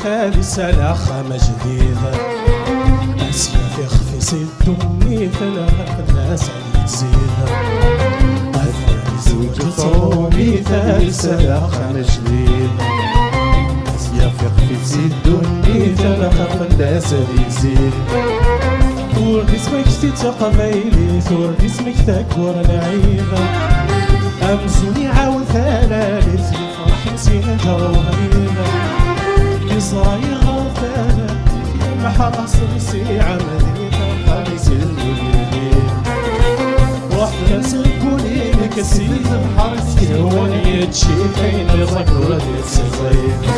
مثال سلاخة جديدة اسيا في خفي سدوني ثلاثة الناس اللي تزيد زوج صومي مثال سلاخة جديدة اسيا في خفي سدوني ثلاثة الناس اللي تزيد ثور اسمك تتقبيلي ثور اسمك تكبر العيدة أمسوني عاود ثلاث فرح نسينا وهيدا يصاير غفالة يا محرص رسيعة مدينة خميس الوليدين واحدة سكوني لك السيد محرص يواني تشيكين لذكرة السيد